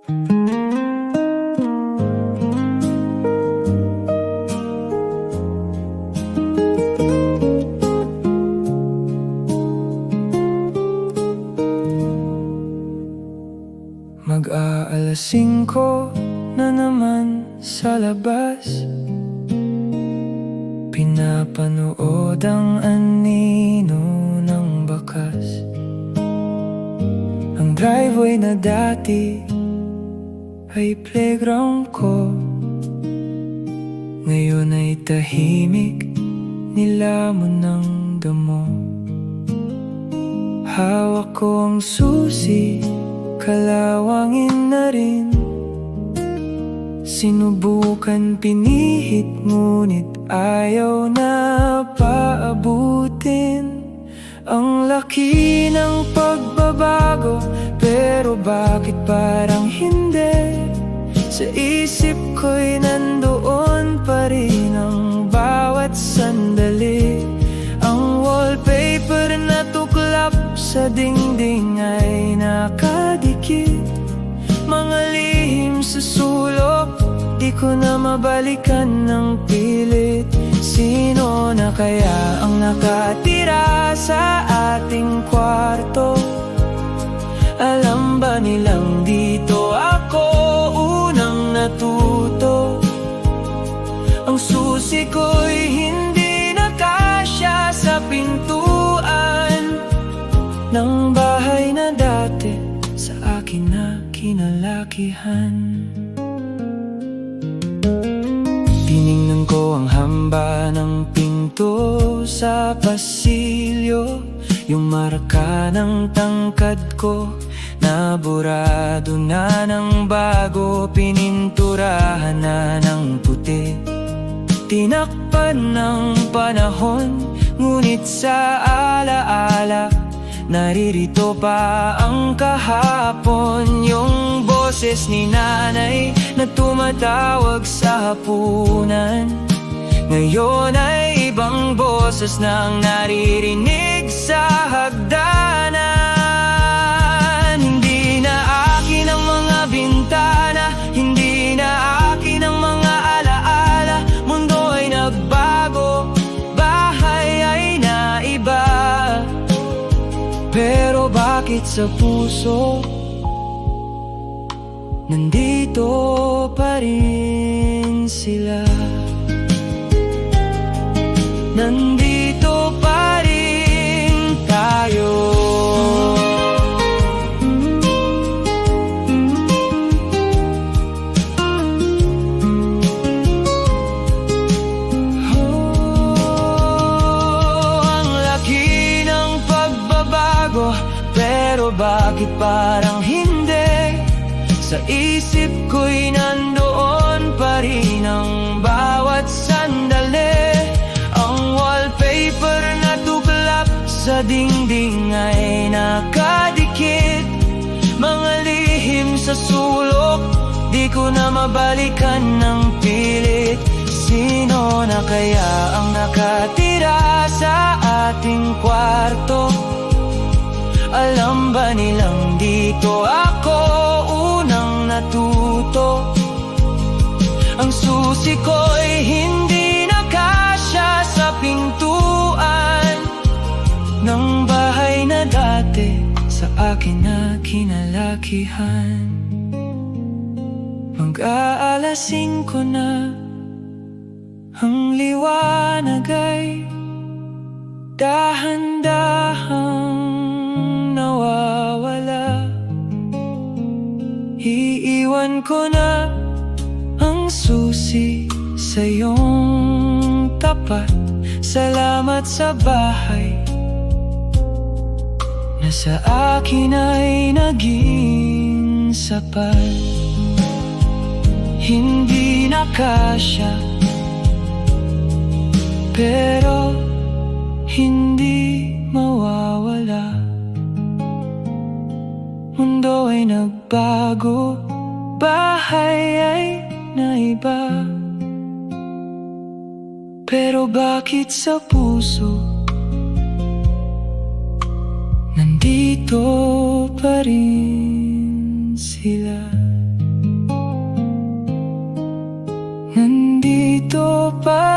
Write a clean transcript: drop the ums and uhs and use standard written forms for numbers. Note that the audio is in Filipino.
Mag-aalas 5 na naman sa labas, pinapanood ang anino ng bakas. Ang driveway na dati ay playground ko, ngayon ay tahimik, nilamon ng damo. Hawak ko ang susi, kalawangin na rin. Sinubukan, pinihit, ngunit ayaw na paabutin. Ang laki ng pagbabago, pero bakit parang hindi? Sa isip ko'y nandoon pa rin ang bawat sandali. Ang wallpaper na tuklap sa dingding ay nakadikit. Mga lihim sa sulok, di ko na mabalikan ng pilit. Sino na kaya ang nakatira sa ating kwarto? Alam ba nilang dito ako unang natuto? Ang susi ko'y hindi nakasya sa pintuan ng bahay na dati sa akin na kinalakihan. Tiningnan ko ang hamba ng pinto sa pasilyo, yung marka ng tangkad ko naburado na ng bago, pininturahan na ng puti. Tinakpan ng panahon, ngunit sa alaala naririto pa ang kahapon. Yung boses ni nanay na tumatawag sa hapunan, ngayon ay ibang boses nang naririnig sa hagdanan. Hindi na akin ang mga bintana, hindi na akin ang mga alaala. Mundo ay nagbago, bahay ay naiba, pero bakit sa puso nandito pa rin sila? Nandito pa rin tayo. Ang laki ng pagbabago, pero bakit parang hindi? Sa isip ko'y nandoon pa rin ang bawat sandali. Ang wallpaper na tuklap sa dingding ay nakadikit. Mga lihim sa sulok, di ko na mabalikan ng pilit. Sino na kaya ang nakatira sa ating kwarto? Alam ba nilang dito ako unang natuto? Ang susi ko'y hindi nakasya sa pintuan ng bahay na dati sa akin na kinalakihan. Mag-aalas 5 na, ang liwanag ay dahan-dahang nawawala. Iiwan ko na ang susi sa iyong tapat. Salamat sa bahay na sa akin ay naging sapat. Hindi nakasya, pero hindi mawawala. Mundo ay nagbago, bahay ay naiba, pero bakit sa puso nandito pa rin sila? Nandito pa